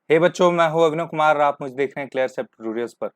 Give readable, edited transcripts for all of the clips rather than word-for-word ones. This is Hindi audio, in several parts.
हे बच्चों, मैं हूं अभिनव कुमार। आप मुझे देख रहे हैं क्लियर सेप ट्यूटोरियल्स पर।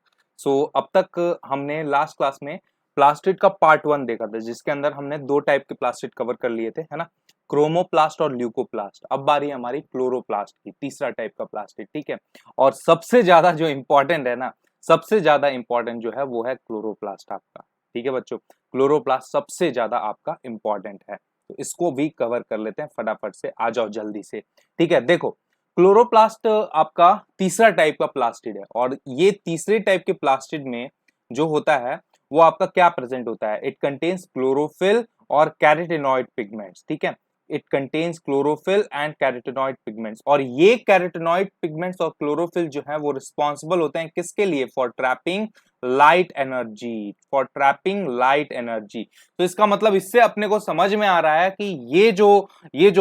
अब तक हमने लास्ट क्लास में प्लास्टिड का पार्ट 1 देखा था, जिसके अंदर हमने दो टाइप के प्लास्टिड कवर कर लिए थे, है ना। क्रोमोप्लास्ट और ल्यूकोप्लास्ट। अब बारी हमारी क्लोरोप्लास्ट की, तीसरा टाइप का प्लास्टिड, ठीक है। और सबसे ज्यादा जो इम्पोर्टेंट है ना, सबसे ज्यादा इम्पोर्टेंट जो है वो है क्लोरोप्लास्ट आपका, ठीक है बच्चों। क्लोरोप्लास्ट सबसे ज्यादा आपका इम्पोर्टेंट है, तो इसको भी कवर कर लेते हैं फटाफट से। आ जाओ जल्दी से, ठीक है। देखो, क्लोरोप्लास्ट आपका तीसरा टाइप का प्लास्टिड है, और ये तीसरे टाइप के प्लास्टिड में जो होता है वो आपका क्या प्रेजेंट होता है। इट कंटेन्स क्लोरोफिल और कैरोटीनॉइड पिगमेंट्स, ठीक है। It contains chlorophyll and carotenoid pigments, और ये कैरोटीनॉइड पिगमेंट्स और क्लोरोफिल जो है वो रिस्पॉन्सिबल होते हैं किसके लिए? For trapping light energy, for trapping light energy. तो इसका मतलब इससे अपने को समझ में आ रहा है कि ये जो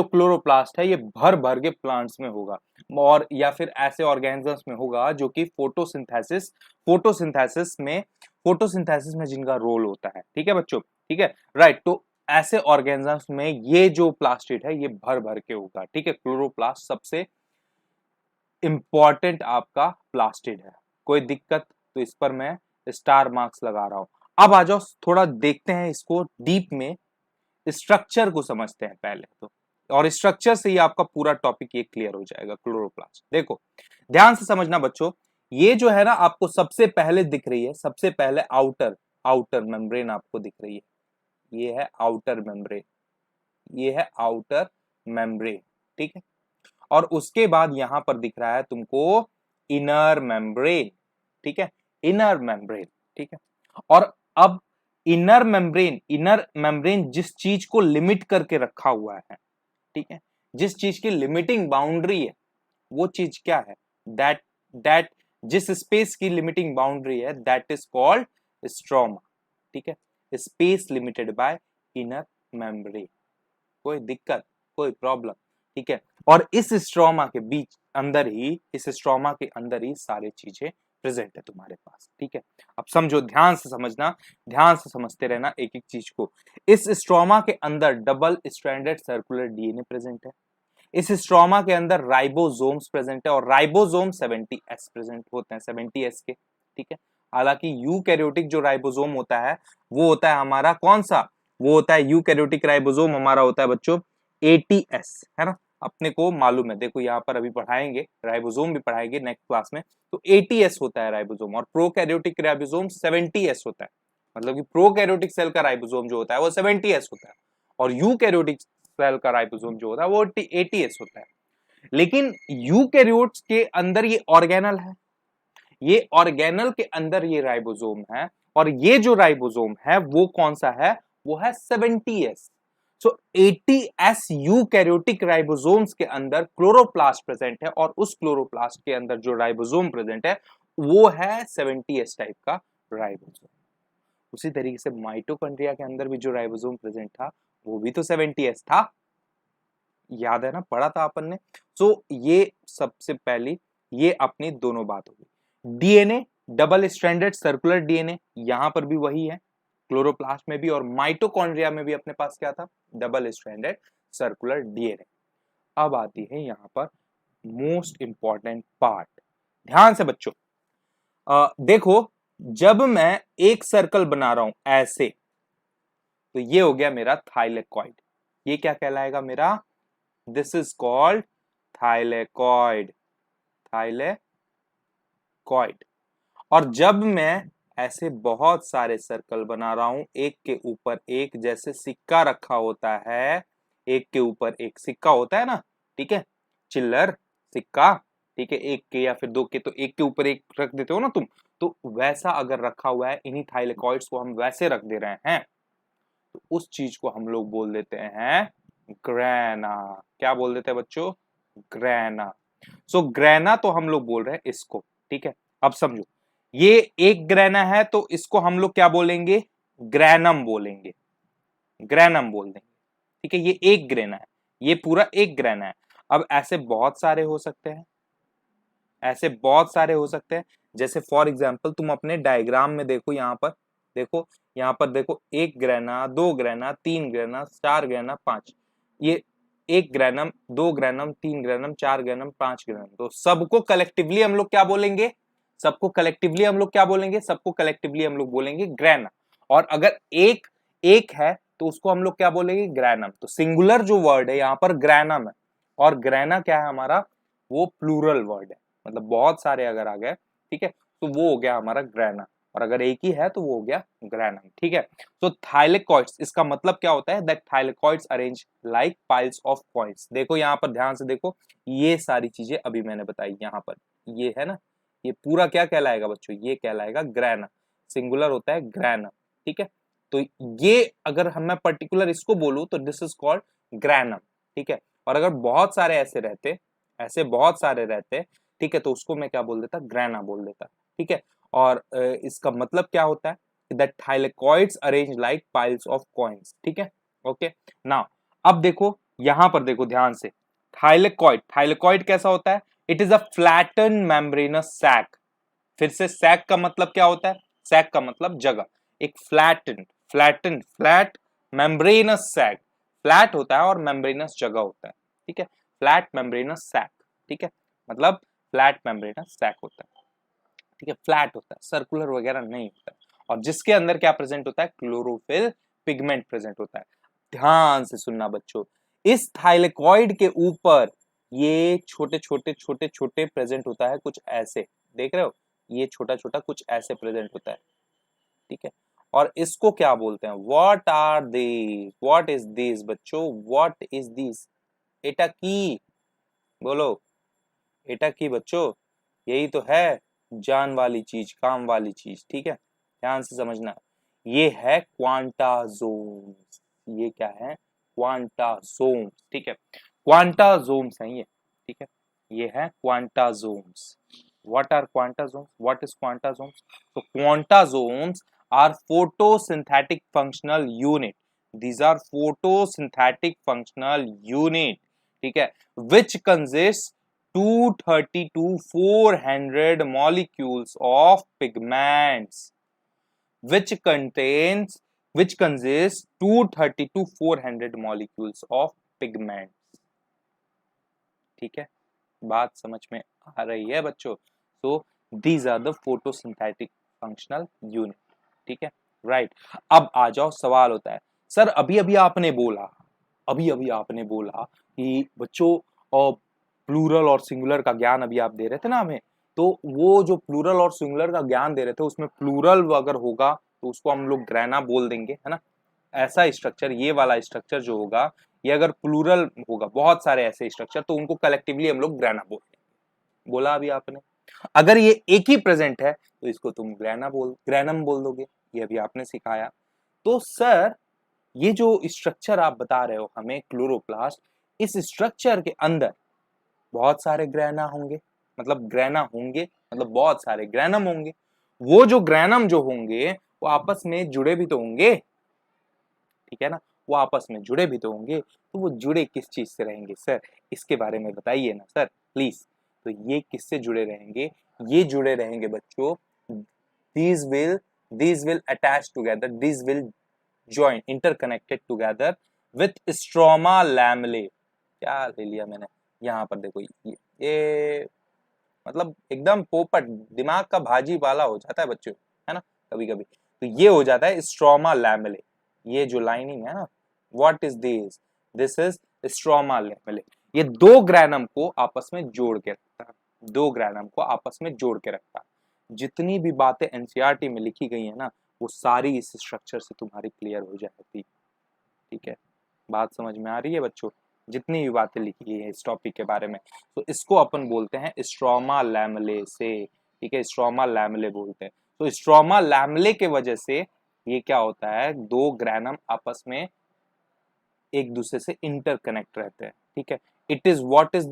क्लोरोप्लास्ट है ये भर भर के प्लांट्स में होगा, और या फिर ऐसे ऑर्गेनिजम्स में होगा जो कि फोटोसिंथेसिस में जिनका रोल होता है, ठीक है बच्चों, ठीक है, राइट। तो ऐसे ऑर्गेनिजम्स में ये जो प्लास्टिड है ये भर भर के होगा, ठीक है। क्लोरोप्लास्ट सबसे इंपॉर्टेंट आपका प्लास्टिड है। कोई दिक्कत? तो इस पर मैं स्टार मार्क्स लगा रहा हूं। अब आ जाओ, थोड़ा देखते हैं इसको डीप में, स्ट्रक्चर को समझते हैं पहले तो, और स्ट्रक्चर से ही आपका पूरा टॉपिक ये क्लियर हो जाएगा। क्लोरोप्लास्ट देखो, ध्यान से समझना बच्चों। ये जो है ना, आपको सबसे पहले दिख रही है, सबसे पहले आउटर आउटर मेम्ब्रेन आपको दिख रही है। ये है आउटर मेम्ब्रेन, ये है आउटर मेम्ब्रेन, ठीक है। और उसके बाद यहां पर दिख रहा है तुमको इनर मेम्ब्रेन, ठीक है, इनर मेम्ब्रेन, ठीक है। और अब इनर मेम्ब्रेन जिस चीज को लिमिट करके रखा हुआ है, ठीक है, जिस चीज की लिमिटिंग बाउंड्री है, वो चीज क्या है? दैट दैट जिस स्पेस की लिमिटिंग बाउंड्री है, दैट इज कॉल्ड स्ट्रोमा, ठीक है। Space limited by inner membrane. कोई दिक्कत, कोई प्रॉब्लम? ठीक है। और इस स्ट्रोमा के बीच अंदर ही, इस स्ट्रोमा के अंदर ही सारी चीजें प्रेजेंट है तुम्हारे पास, ठीक है। अब समझो, ध्यान से समझना, ध्यान से समझते रहना एक एक चीज को। इस स्ट्रोमा के अंदर double stranded circular DNA present है। इस स्ट्रोमा के अंदर राइबोसोम्स प्रेजेंट है, और राइबोसोम 70s प्रेजेंट होते हैं, 70s के, ठीक है। हालांकि यूकैरियोटिक जो राइबोसोम होता है वो होता है हमारा कौन सा? वो होता है यूकैरियोटिक राइबोसोम हमारा होता है बच्चों 80s, है ना। अपने को मालूम है, देखो यहाँ पर अभी पढ़ाएंगे, राइबोसोम भी पढ़ाएंगे नेक्स्ट क्लास में। तो 80s होता है राइबोसोम, और प्रोकैरियोटिक राइबोसोम 70s होता है। मतलब कि प्रोकैरियोटिक सेल का राइबोसोम जो होता है वो 70s होता है, और यूकैरियोटिक सेल का राइबोसोम जो होता है वो 80s होता है। लेकिन यूकैरियोट्स के अंदर ये ऑर्गेनल है, ये ऑर्गेनल के अंदर ये राइबोसोम है, और ये जो राइबोसोम है वो कौन सा है? वो है 70s। सो 80s यूकैरियोटिक राइबोसोम्स के अंदर क्लोरोप्लास्ट प्रेजेंट है, और उस क्लोरोप्लास्ट के अंदर जो राइबोसोम प्रेजेंट है वो है 70s टाइप का राइबोसोम। उसी तरीके से माइटोकॉन्ड्रिया के अंदर भी जो राइबोसोम प्रेजेंट था वो भी तो 70s था, याद है ना, पढ़ा था अपन ने। ये सबसे पहली, ये अपनी दोनों बात होगी। DNA double stranded circular DNA, यहां पर भी वही है, क्लोरोप्लास्ट में भी और माइटोकॉन्ड्रिया में भी अपने पास क्या था? Double stranded circular DNA. अब आती है यहां पर मोस्ट इंपॉर्टेंट पार्ट। ध्यान से बच्चों, देखो, जब मैं एक सर्कल बना रहा हूं ऐसे, तो ये हो गया मेरा थाइलेकॉइड। ये क्या कहलाएगा मेरा? This is called thylakoid, thylakoid. और जब मैं ऐसे बहुत सारे सर्कल बना रहा हूं, एक के ऊपर एक, जैसे सिक्का रखा होता है, एक के ऊपर एक सिक्का होता है ना, ठीक है, चिल्लर सिक्का, ठीक है, एक के या फिर दो के, तो एक के ऊपर एक रख देते हो ना तुम, तो वैसा अगर रखा हुआ है, इन्हीं थाइलेकॉइड्स को हम वैसे रख दे रहे हैं, तो उस चीज को हम लोग बोल देते हैं ग्रेना। क्या बोल देते हैं बच्चों? ग्रेना। ग्रेना तो हम लोग बोल रहे हैं इसको, ठीक है। अब समझो, ये एक ग्रेना है, तो इसको हम लोग क्या बोलेंगे? ग्रेनम बोलेंगे, ग्रेनम बोल देंगे, ठीक है। ये एक ग्रेना है, ये पूरा एक ग्रेना है। अब ऐसे बहुत सारे हो सकते हैं, ऐसे बहुत सारे हो सकते हैं। जैसे फॉर एग्जाम्पल तुम अपने डायग्राम में देखो, यहाँ पर देखो, यहाँ पर देखो, एक ग्रेना, दो ग्रेना, तीन ग्रेना, चार ग्रेना, पांच, ये 1 granum, 2 granum, 3 granum, 4 granum, 5 granum, तो सबको कलेक्टिवली हम लोग क्या बोलेंगे? सबको कलेक्टिवली हम लोग क्या बोलेंगे? सबको कलेक्टिवली हम लोग बोलेंगे ग्रेना। और अगर एक एक है तो उसको हम लोग क्या बोलेंगे? ग्रैनम। तो सिंगुलर जो वर्ड है यहाँ पर ग्रैनम है, और ग्रैना क्या है हमारा? वो प्लूरल वर्ड है, मतलब बहुत सारे अगर आ गए, ठीक है, तो वो हो गया हमारा ग्रैना, और अगर एक ही है तो वो हो गया ग्रैनम, ठीक है। तो थाइलेकॉइड्स, इसका मतलब क्या होता है? That thylakoids arrange like piles of coins. देखो यहाँ पर ध्यान से देखो, ये सारी चीजें अभी मैंने बताई यहाँ पर, ये है ना, ये पूरा क्या कहलाएगा बच्चों? ये कहलाएगा ग्रैना, सिंगुलर होता है ग्रैना, ठीक है। तो ये अगर हम मैं पर्टिकुलर इसको बोलूं तो दिस इज कॉल्ड ग्रैनम, ठीक है। और अगर बहुत सारे ऐसे रहते, ऐसे बहुत सारे रहते, ठीक है, तो उसको मैं क्या बोल देता? ग्रैना बोल देता, ठीक है। और इसका मतलब क्या होता है? That thylakoids arrange like piles of coins, ठीक है, ओके। नाउ अब देखो यहां पर, देखो ध्यान से, थाइलेकॉइड, थाइलेकॉइड कैसा होता है? It is a flatten membranous sac. फिर से सैक का मतलब क्या होता है? सैक का मतलब जगह, एक flatten, flat membranous sac, flat होता है और मेम्ब्रेनस जगह होता है, ठीक है, फ्लैट मेम्ब्रेनस सैक, ठीक है, मतलब फ्लैट मेम्ब्रेनस सैक होता है, ठीक है, फ्लैट होता है, सर्कुलर वगैरह नहीं होता है, और जिसके अंदर क्या प्रेजेंट होता है? क्लोरोफिल पिगमेंट प्रेजेंट होता है। ध्यान से सुनना बच्चों, इस थाइलेकॉइड के ऊपर ये छोटे छोटे छोटे छोटे प्रेजेंट होता है कुछ ऐसे, देख रहे हो? ये छोटा छोटा कुछ ऐसे प्रेजेंट होता है, ठीक है। और इसको क्या बोलते हैं? What are these? What is this बच्चों? What is this? एटा की, बोलो, एटा की बच्चों, यही तो है जान वाली चीज, काम वाली चीज, ठीक है, ध्यान से समझना। ये है क्वांटाजोम्स, ये क्या है? क्वांटाजोम्स, ठीक है, क्वांटाजोम्स है ये, ठीक है, ये है quantasomes. What are quantasomes? What is quantasomes? तो quantasomes are photosynthetic functional unit, these are photosynthetic functional unit, ठीक है, which consists 230 to 400 molecules of pigments, which contains which consists 230 to 400 molecules of pigments, ठीक है, बात समझ में आ रही है बच्चों? तो these are the photosynthetic functional unit, ठीक है, राइट। अब आ जाओ, सवाल होता है, सर अभी अभी आपने बोला, अभी अभी आपने बोला कि बच्चों प्लूरल और सिंगुलर का ज्ञान अभी आप दे रहे थे ना हमें, तो वो जो प्लूरल और सिंगुलर का ज्ञान दे रहे थे उसमें प्लूरल अगर होगा तो उसको हम लोग ग्रैना बोल देंगे, है ना। ऐसा स्ट्रक्चर, ये वाला स्ट्रक्चर जो होगा, ये अगर प्लूरल होगा, बहुत सारे ऐसे स्ट्रक्चर, तो उनको कलेक्टिवली हम लोग ग्रैना बोल देंगे, बोला अभी आपने। अगर ये एक ही प्रेजेंट है तो इसको तुम ग्रैनम बोल दोगे, ये अभी आपने सिखाया। तो सर ये जो स्ट्रक्चर आप बता रहे हो हमें, क्लोरोप्लास्ट, इस स्ट्रक्चर के अंदर बहुत सारे ग्रैना होंगे, मतलब ग्रैना होंगे मतलब बहुत सारे ग्रैनम होंगे, वो जो ग्रैनम जो होंगे वो आपस में जुड़े भी तो होंगे, ठीक है ना, वो आपस में जुड़े भी तो होंगे, तो वो जुड़े किस चीज से रहेंगे सर? इसके बारे में बताइए ना सर प्लीज। तो ये किससे जुड़े रहेंगे? ये जुड़े रहेंगे बच्चों, these will these will attach together, these will join, interconnected together with stroma lamellae। क्या ले लिया मैंने यहाँ पर? देखो ये मतलब एकदम पोपट, दिमाग का भाजी वाला हो जाता है बच्चों, है ना, कभी कभी। तो ये हो जाता है स्ट्रोमा लैमेले, ये जो लाइनिंग है ना, what is this? This is stroma lamellae. ये दो ग्रैनम को आपस में जोड़ के रखता है, दो ग्रैनम को आपस में जोड़ के रखता है। जितनी भी बातें एनसीईआरटी में लिखी गई है ना, वो सारी इस स्ट्रक्चर से तुम्हारी क्लियर हो जाती, ठीक है, बात समझ में आ रही है बच्चों? जितनी भी बातें लिखी गई है इस टॉपिक के बारे में, तो इसको अपन बोलते हैं स्ट्रोमा लैमेले से, ठीक है, स्ट्रोमा लैमेले बोलते हैं। तो स्ट्रोमा लैमेले के वजह से ये क्या होता है, दो ग्रैनम आपस में एक दूसरे से इंटरकनेक्ट रहते हैं, ठीक है। It is what is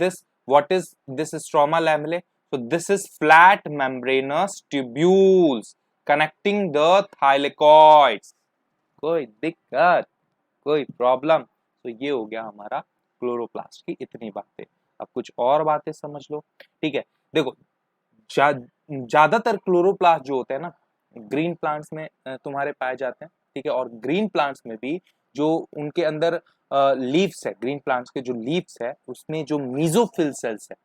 this stroma lamellae? so this is flat membranous tubules connecting the thylakoids। कोई दिक्कत, कोई प्रॉब्लम? तो ये हो गया हमारा क्लोरोप्लास्ट की इतनी बातें। अब कुछ और बातें समझ लो, ठीक है। देखो ज्यादातर क्लोरोप्लास्ट जो होते हैं ना, ग्रीन प्लांट्स में तुम्हारे पाए जाते हैं, ठीक है, और ग्रीन प्लांट्स में भी जो उनके अंदर लीव्स है, ग्रीन प्लांट्स के जो लीव्स है उसमें जो मीजोफिल सेल्स है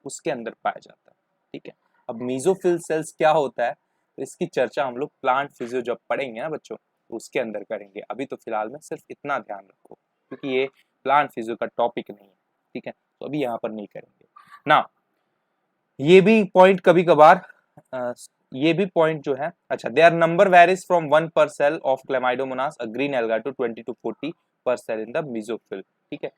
उसके अंदर पाया जाता है। ठीक है, अब मीजोफिल सेल्स क्या होता है तो इसकी चर्चा हम लोग प्लांट फिजियो जब पढ़ेंगे ना बच्चों तो उसके अंदर करेंगे। अभी तो फिलहाल में सिर्फ इतना ध्यान रखो क्योंकि ये प्लांट फिजियो का टॉपिक नहीं है। ठीक है, तो अभी यहाँ पर नहीं करेंगे ना। ये भी पॉइंट कभी कभार ये भी पॉइंट जो है, अच्छा, their number varies from 1 per cell of Chlamydomonas a green alga to 20 to 40 पर सेल इन द मीजोफिल। ठीक है,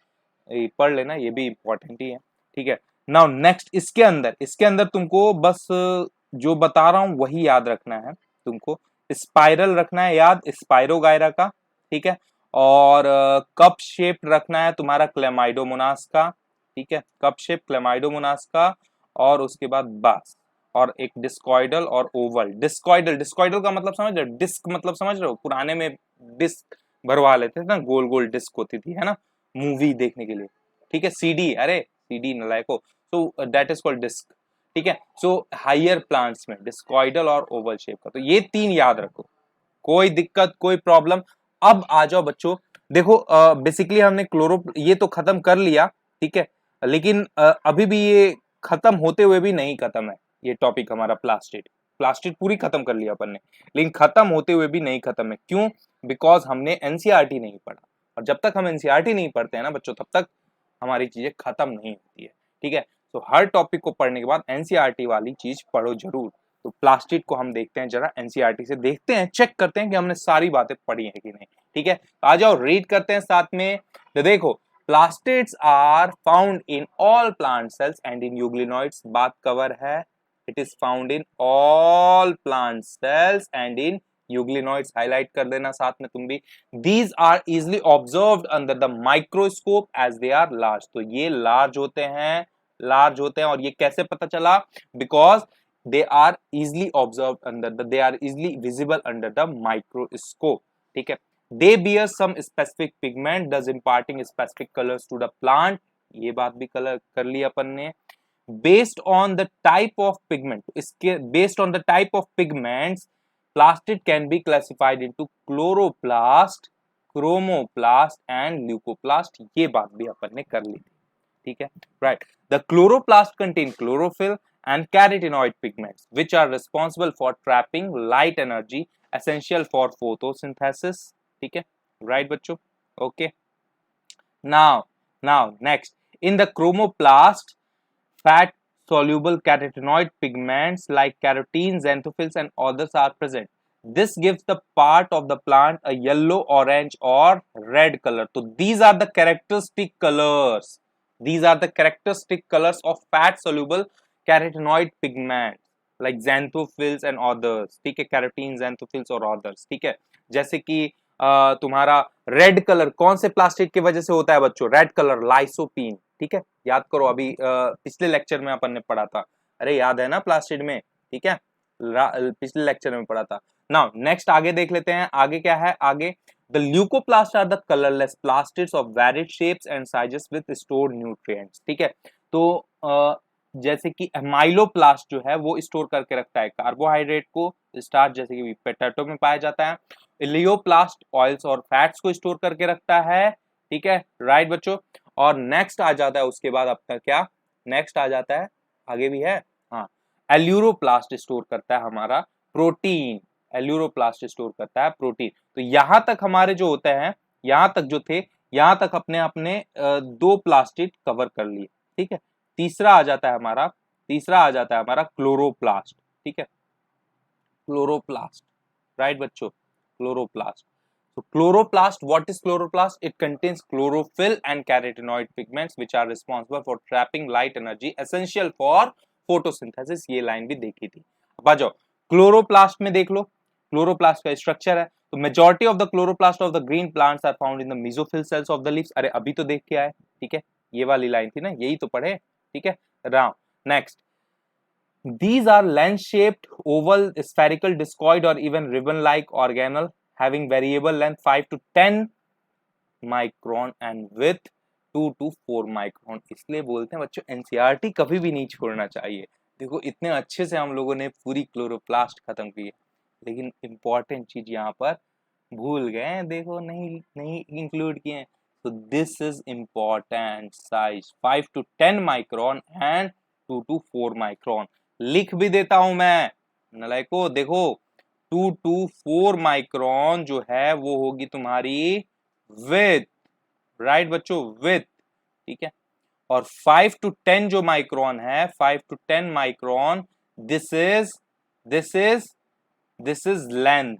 ये पढ़ लेना, ये भी इंपॉर्टेंट ही है। ठीक है, नाउ नेक्स्ट इसके अंदर तुमको बस जो बता रहा हूं वही याद रखना है। तुमको स्पाइरल रखना है याद, स्पाइरोगायरा का। ठीक है, और कप शेप रखना है तुम्हारा क्लेमाइडोमोनास का। ठीक है, कप शेप क्लेमाइडोमोनास का, और उसके बाद बस, और एक डिस्कॉइडल और ओवल। डिस्कॉइडल, डिस्कॉइडल का मतलब समझ रहे हो, डिस्क मतलब समझ रहे हो, पुराने में डिस्क भरवा लेते थे ना, गोल गोल डिस्क होती थी, है ना, मूवी देखने के लिए। ठीक है, सीडी, अरे सीडी नलायको, तो दैट इज कॉल्ड डिस्क। ठीक है, सो हायर प्लांट्स में डिस्कॉइडल और ओवल शेप का, तो ये तीन याद रखो, कोई दिक्कत कोई प्रॉब्लम। अब आ जाओ बच्चों, देखो बेसिकली हमने क्लोरो ये तो खत्म कर लिया। ठीक है, लेकिन अभी भी ये खत्म होते हुए भी नहीं खत्म है ये टॉपिक हमारा प्लास्टिड। प्लास्टिड पूरी खत्म कर लिया अपन ने, लेकिन खत्म होते हुए भी नहीं खत्म है। क्यों? बिकॉज हमने एनसीईआरटी नहीं पढ़ा, और जब तक हम एनसीईआरटी नहीं पढ़ते हैं ना बच्चों तब तक हमारी चीजें खत्म नहीं होती है। ठीक है, तो हर टॉपिक को पढ़ने के बाद एनसीईआरटी वाली चीज पढ़ो जरूर। तो प्लास्टिड को हम देखते हैं जरा, एनसीईआरटी से देखते हैं, चेक करते हैं कि हमने सारी बातें पढ़ी हैं कि नहीं। ठीक है, आ जाओ रीड करते हैं साथ में। तो देखो, plastids are found in all plant cells and in euglenoids, बात कवर है, it is found in all plant cells and in euglenoids, highlight कर देना साथ में तुम भी। these are easily observed under the microscope as they are large, तो ये लार्ज होते हैं, लार्ज होते हैं। और ये कैसे पता चला? because they are easily observed under the, they are easily visible under the microscope। ठीक है, they bear some specific pigment thus imparting specific colors to the plant, ये बात भी कलर कर ली अपन ने। based on the type of pigment, इसके based on the type of pigments plastid can be classified into chloroplast, chromoplast and leucoplast, ये बात भी अपन ने कर ली थी। ठीक है, right, the chloroplast contain chlorophyll and carotenoid pigments which are responsible for trapping light energy essential for photosynthesis। ठीक है, right बच्चों, okay, now next, in the chromoplast fat soluble carotenoid pigments like carotenes, xanthophylls and others are present, this gives the part of the plant a yellow, orange or red color, so these are the characteristic colors, these are the characteristic colors of fat soluble carotenoid pigments like xanthophylls and others। ठीक है, carotenes, xanthophylls और others। ठीक है, जैसे कि तुम्हारा रेड कलर कौन से प्लास्टिक की वजह से होता है बच्चों? Red colour lycopene. ठीक है, याद करो, अभी पिछले लेक्चर में अपन ने पढ़ा था, अरे याद है ना प्लास्टिड में? ठीक है, पिछले लेक्चर में पढ़ा था। नाउ नेक्स्ट आगे देख लेते हैं, आगे क्या है? आगे the leucoplast are the colourless plastids of varied shapes and sizes with stored nutrients. ठीक है, तो जैसे कि एमाइलोप्लास्ट जो है वो स्टोर करके रखता है कार्बोहाइड्रेट को, स्टार्च जैसे कि पोटैटो में पाया जाता है। इलियोप्लास्ट ऑयल्स और फैट्स को स्टोर करके रखता है। ठीक है, राइट बच्चों। और नेक्स्ट आ जाता है उसके बाद आपका क्या? नेक्स्ट आ जाता है, आगे भी है, हाँ, एल्यूरोप्लास्ट स्टोर करता है हमारा प्रोटीन, एल्यूरोप्लास्ट स्टोर करता है प्रोटीन। तो यहां तक हमारे जो होते हैं, यहां तक जो थे, यहां तक अपने अपने दो प्लास्टिड कवर कर लिए। ठीक है, तीसरा आ जाता है हमारा, तीसरा आ जाता है हमारा क्लोरोप्लास्ट। ठीक है, क्लोरोप्लास्ट, राइट बच्चों, chloroplast. So chloroplast, what is chloroplast? It contains chlorophyll and carotenoid pigments which are responsible for trapping light energy essential for photosynthesis, ये लाइन भी देखी थी। अब आ जाओ क्लोरोप्लास्ट में देख लो, क्लोरोप्लास्ट का स्ट्रक्चर है। तो majority of the chloroplast of the green plants are found in the mesophyll cells of the leaves, अरे अभी तो देख के आए। ठीक है, ये वाली लाइन थी ना, यही तो पढ़े। ठीक है, Ram next, these are lens shaped oval spherical discoid or even ribbon like organelle having variable length 5 to 10 micron and width 2 to 4 micron, इसलिए बोलते हैं बच्चों एनसीईआरटी कभी भी नहीं छोड़ना चाहिए। देखो इतने अच्छे से हम लोगों ने पूरी क्लोरोप्लास्ट खत्म की है, लेकिन इंपॉर्टेंट चीज यहाँ पर भूल गए हैं, देखो नहीं नहीं इंक्लूड किए हैं। So this is important size 5 to 10 micron and 2 to 4 micron. लिख भी देता हूं मैं नलाइको, देखो 2 to 4 माइक्रोन जो है वो होगी तुम्हारी विथ, राइट बच्चों, विथ, ठीक है। और 5 to 10 जो माइक्रोन है, 5 to 10 micron, this is this is this is length,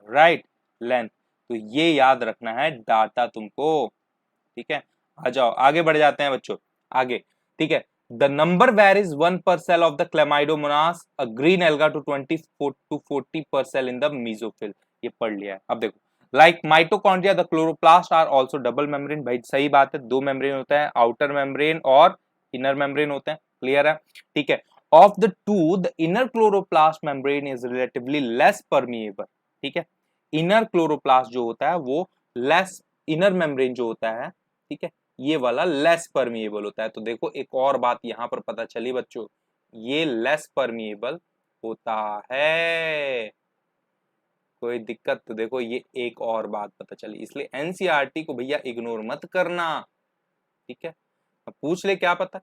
right, length. तो ये याद रखना है डाटा तुमको, ठीक है। आ जाओ आगे बढ़ जाते हैं बच्चों, आगे, ठीक है। The number varies 1 per cell of the Chlamydomonas, a green alga to 24 to 40 per cell in the mesophyll। ये पढ़ लिया है। अब देखो, like mitochondria the chloroplast are also double membrane. भाई सही बात है, दो मेम्ब्रेन होता है, आउटर मेम्ब्रेन और इनर मेम्ब्रेन होते हैं, क्लियर है, ठीक है। Of the two the inner chloroplast membrane is relatively less permeable, ठीक है। इनर क्लोरोप्लास्ट जो होता है वो लेस, इनर मेम्ब्रेन जो होता है, ठीक है, ये वाला लेस परमिएबल होता है। तो देखो एक और बात यहां पर पता चली बच्चों, ये लेस परमिएबल होता है, कोई दिक्कत, तो देखो ये एक और बात पता चली। इसलिए एनसीईआरटी को भैया इग्नोर मत करना, ठीक है। पूछ ले, क्या पता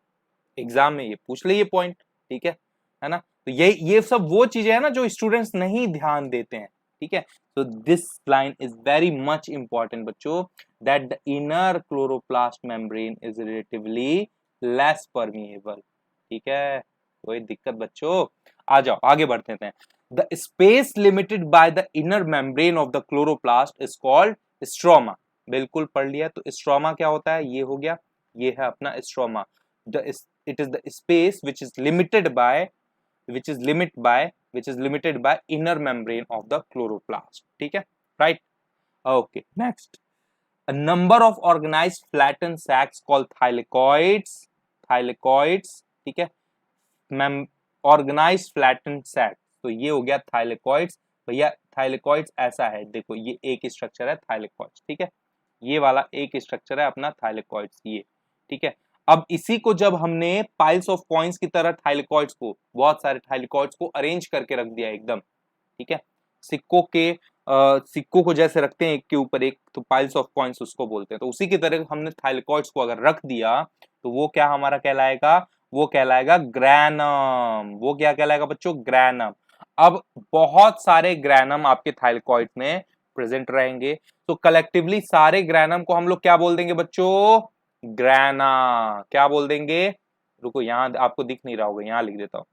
एग्जाम में ये पूछ ले ये पॉइंट, ठीक है ना। तो ये सब वो चीजें है ना जो स्टूडेंट्स नहीं ध्यान देते हैं, ठीक है। So this line is very much important बच्चों, that the inner chloroplast membrane is relatively less permeable, ठीक है। कोई दिक्कत बच्चों, आ जाओ आगे बढ़ते हैं। The space limited by the inner membrane of the chloroplast is called stroma। बिल्कुल पढ़ लिया। तो स्ट्रोमा क्या होता है, ये हो गया, ये है अपना stroma. It is the space which is limited by inner membrane of the chloroplast, ठीक है, right? Okay, next, a number of organized flattened sacs called thylakoids, ठीक है, organized flattened sac, तो ये हो गया thylakoids। भैया thylakoids ऐसा है, देखो ये एक स्ट्रक्चर है thylakoids, ठीक है, ये वाला एक स्ट्रक्चर है अपना thylakoids, ये, ठीक है। अब इसी को जब हमने पाइल्स ऑफ कॉइन्स की तरह थाइलेकॉइड्स को, बहुत सारे थाइलेकॉइड्स को अरेंज करके रख दिया एकदम, ठीक है, सिक्कों को जैसे रखते हैं एक के ऊपर एक, तो पाइल्स ऑफ कॉइन्स उसको बोलते हैं। तो उसी की तरह हमने थाइलेकॉइड्स को अगर रख दिया तो वो क्या हमारा कहलाएगा, वो कहलाएगा ग्रैनम। वो क्या कहलाएगा बच्चों, ग्रैनम। अब बहुत सारे ग्रैनम आपके थाइलेकॉइड में प्रेजेंट रहेंगे, तो कलेक्टिवली सारे ग्रैनम को हम लोग क्या बोल देंगे बच्चों, ग्रैना। क्या बोल देंगे, रुको यहां आपको दिख नहीं रहा होगा, यहां लिख देता हूं,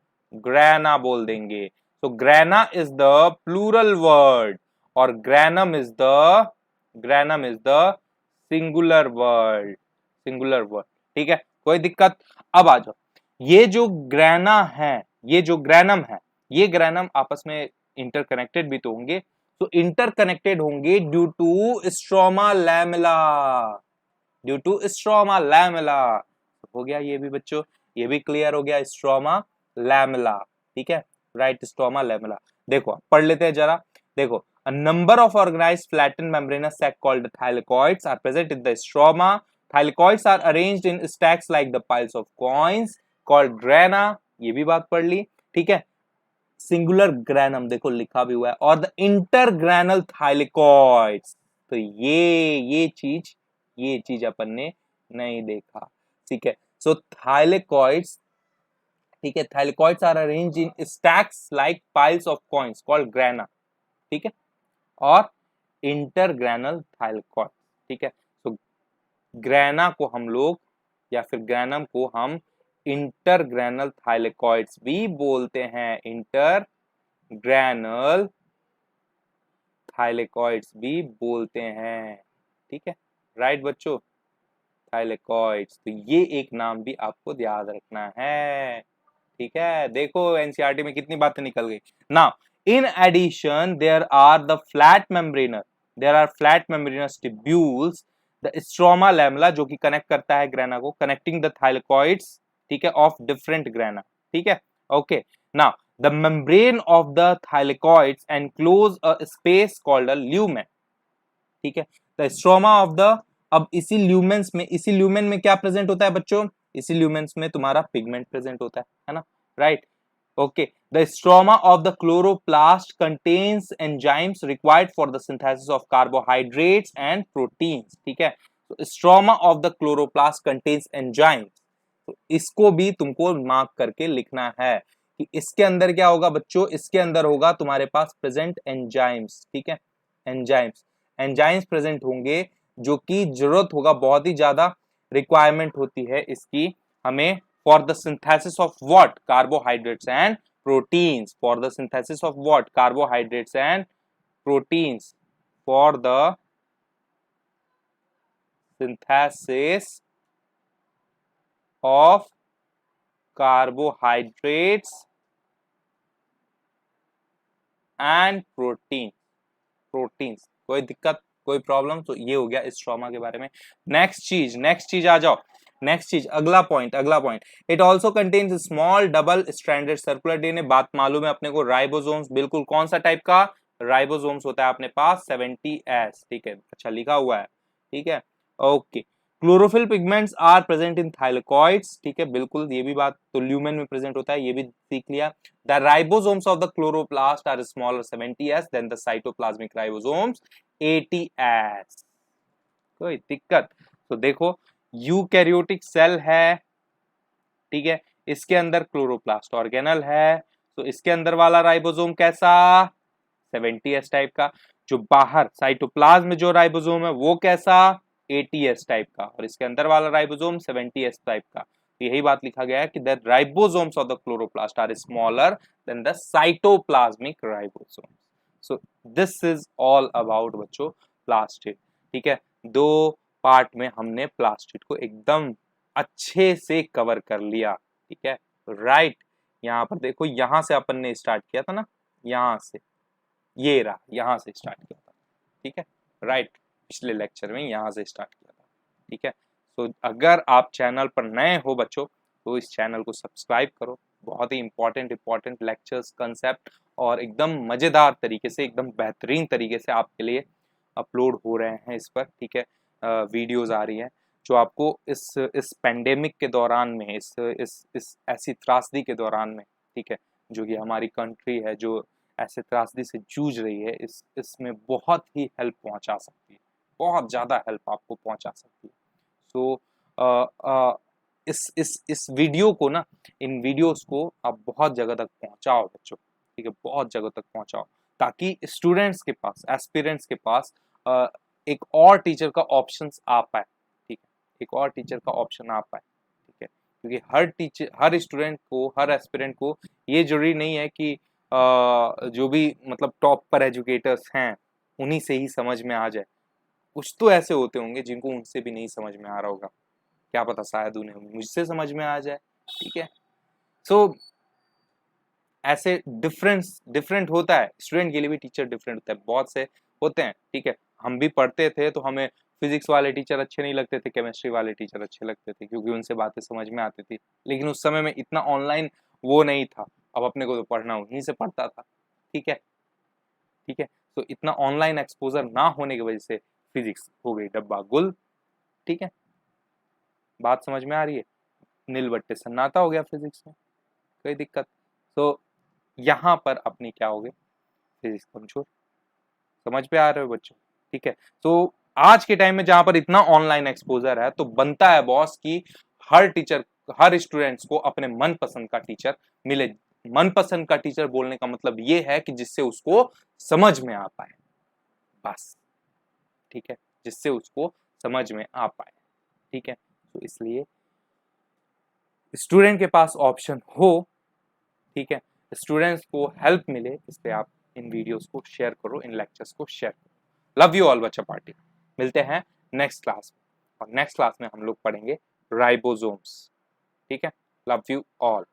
ग्रैना बोल देंगे। तो grana is the plural word और granum is the singular word, ठीक है, कोई दिक्कत। अब आ जाओ, ये जो ग्रैना है, ये जो ग्रैनम है, ये ग्रैनम आपस में इंटरकनेक्टेड भी तो होंगे, तो इंटरकनेक्टेड होंगे due to stroma lamella, due to stroma lamella. हो गया ये भी बच्चों, ये भी क्लियर हो गया, स्ट्रोमा लैमेला, ठीक है, राइट, स्ट्रोमा लैमेला। देखो पढ़ लेते हैं जरा, देखो, a number of organized flattened membranous sac called thylakoids are present in the stroma. Thylakoids are arranged in stacks like the piles of coins called grana, ये भी बात पढ़ ली, ठीक है। सिंगुलर ग्रैनम देखो लिखा भी हुआ है, और द इंटरग्रैनल थाइलेकॉइड्स, तो ये चीज अपन ने नहीं देखा, ठीक है। सो थाइलेकॉइड्स, ठीक है, thylakoids are arranged in stacks like piles of coins called grana, ठीक है, और इंटरग्रैनल थाइलेकॉइड, ठीक है। तो ग्रैना को हम लोग, या फिर ग्रैनम को हम इंटरग्रैनल थाइलेकॉइड्स भी बोलते हैं, इंटरग्रैनल थाइलेकॉइड्स भी बोलते हैं, ठीक है, राइट बच्चों, थाइलेकॉइड्स। तो ये एक नाम भी आपको याद रखना है, ठीक है। देखो एनसीईआरटी में कितनी बातें निकल गई। Now in addition there are flat membranous tubules, the stroma lamella जो कि कनेक्ट करता है ग्रैना को, कनेक्टिंग द थाइलेकॉइड्स, ठीक है, ऑफ डिफरेंट ग्रैना, ठीक है, okay. Now the membrane of the thylakoids enclose a space called a lumen, ठीक है। द स्ट्रोमा ऑफ द, अब इसी ल्यूमेन में क्या प्रेजेंट होता है बच्चों, इसी ल्यूमेन्स में तुम्हारा पिगमेंट प्रेजेंट होता है ना, right, okay. The stroma of the chloroplast contains enzymes required for the synthesis of carbohydrates and proteins, ठीक है। Stroma of the chloroplast contains enzymes, तो इसको भी तुमको मार्क करके लिखना है कि इसके अंदर क्या होगा बच्चों, इसके अंदर होगा तुम्हारे पास प्रेजेंट एंजाइम्स, ठीक है, एंजाइम्स, एंजाइम्स प्रेजेंट होंगे जो कि जरूरत होगा, बहुत ही ज्यादा रिक्वायरमेंट होती है इसकी हमें for the synthesis of what, carbohydrates and proteins, for the synthesis of what, carbohydrates and proteins, for the synthesis of carbohydrates and proteins, कोई दिक्कत, कोई प्रॉब्लम? तो ये हो गया इस ट्रॉमा के बारे में। नेक्स्ट चीज आ जाओ, नेक्स्ट चीज, अगला point, it also contains small double stranded circular DNA, बात मालूम है अपने को, राइबोसोम्स, बिल्कुल कौन सा टाइप का राइबोसोम्स होता है अपने पास, 70S, ठीक है, अच्छा लिखा हुआ है, ठीक है, okay. Chlorophyll pigments are present in thylakoids, ठीक है, बिल्कुल ये भी बात, तो ल्यूमेन में प्रेजेंट होता है, ये भी सीख लिया। The ribosomes of the chloroplast are smaller 70S than the cytoplasmic ribosomes 80S, कोई दिक्कत? तो देखो यूकैरियोटिक सेल है, ठीक है, इसके अंदर क्लोरोप्लास्ट ऑर्गेनल है, तो इसके अंदर वाला राइबोसोम कैसा, 70S टाइप का, जो बाहर साइटोप्लाज्म में जो राइबोसोम है वो कैसा, 80S टाइप का, और इसके अंदर वाला राइबोसोम 70S टाइप का। तो यही बात लिखा गया है कि the ribosomes of the chloroplast are smaller than the cytoplasmic ribosome. So this is all about बच्चों प्लास्टिड, ठीक है, दो पार्ट में हमने प्लास्टिड को एकदम अच्छे से कवर कर लिया, ठीक है, राइट। यहाँ पर देखो, यहां से अपन ने स्टार्ट किया था ना, यहां से, ये रहा, यहां से स्टार्ट किया था, ठीक है, राइट, पिछले लेक्चर में यहां से स्टार्ट किया था, ठीक है। तो अगर आप चैनल पर नए हो बच्चों, तो इस चैनल को सब्सक्राइब करो, बहुत ही इंपॉर्टेंट लेक्चर्स, कंसेप्ट और एकदम मजेदार तरीके से, एकदम बेहतरीन तरीके से आपके लिए अपलोड हो रहे हैं इस पर, ठीक है, वीडियोज आ रही है जो आपको इस पेंडेमिक के दौरान में, इस ऐसी त्रासदी के दौरान में, ठीक है, जो कि हमारी कंट्री है जो ऐसे त्रासदी से जूझ रही है, इसमें बहुत ही हेल्प पहुंचा सकती है, बहुत ज़्यादा हेल्प आपको पहुंचा सकती है। सो इस वीडियो को ना, इन वीडियोस को आप बहुत जगह तक पहुंचाओ बच्चों, ठीक है, बहुत जगह तक पहुंचाओ, ताकि स्टूडेंट्स के पास, एस्पिरेंट्स के पास एक और टीचर का ऑप्शन आ पाए, ठीक है, एक और टीचर का ऑप्शन आ पाए, ठीक है, क्योंकि हर स्टूडेंट को, हर एस्पिरेंट को ये जरूरी नहीं है कि जो भी मतलब टॉप पर एजुकेटर्स हैं उन्हीं से ही समझ में आ जाए, कुछ तो ऐसे होते होंगे जिनको उनसे भी नहीं समझ में आ रहा होगा, क्या पता शायद उन्हें मुझसे समझ में आ जाए, ठीक है। सो ऐसे डिफरेंट होता है, स्टूडेंट के लिए भी टीचर डिफरेंट होता है, बहुत से होते हैं, ठीक है, हम भी पढ़ते थे तो हमें फिजिक्स वाले टीचर अच्छे नहीं लगते थे, केमिस्ट्री वाले टीचर अच्छे लगते थे, क्योंकि उनसे बातें समझ में आती थी, लेकिन उस समय में इतना ऑनलाइन वो नहीं था, अब अपने को तो पढ़ना उन्हीं से पढ़ता था, ठीक है, ठीक है, तो इतना ऑनलाइन एक्सपोजर ना होने की वजह से फिजिक्स हो गई डब्बा गुल, ठीक है, बात समझ में आ रही है, नील बट्टे सन्नाटा हो गया फिजिक्स में, कोई दिक्कत? तो यहाँ पर अपनी क्या हो गई, फिजिक्स कमजोर, समझ पे आ रहे हो बच्चों, ठीक है। तो आज के टाइम में जहां पर इतना ऑनलाइन एक्सपोजर है, तो बनता है बॉस की हर टीचर, हर स्टूडेंट्स को अपने मनपसंद का टीचर मिले। मनपसंद का टीचर बोलने का मतलब ये है कि जिससे उसको समझ में आ पाए, बस, ठीक है, जिससे उसको समझ में आ पाए, ठीक है। तो इसलिए स्टूडेंट के पास ऑप्शन हो, ठीक है, स्टूडेंट्स को हेल्प मिले, इसलिए आप इन वीडियोस को शेयर करो, इन लेक्चर्स को शेयर करो। लव यू ऑल बच्चा पार्टी, मिलते हैं नेक्स्ट क्लास में, और नेक्स्ट क्लास में हम लोग पढ़ेंगे राइबोसोम्स, ठीक है, लव यू ऑल।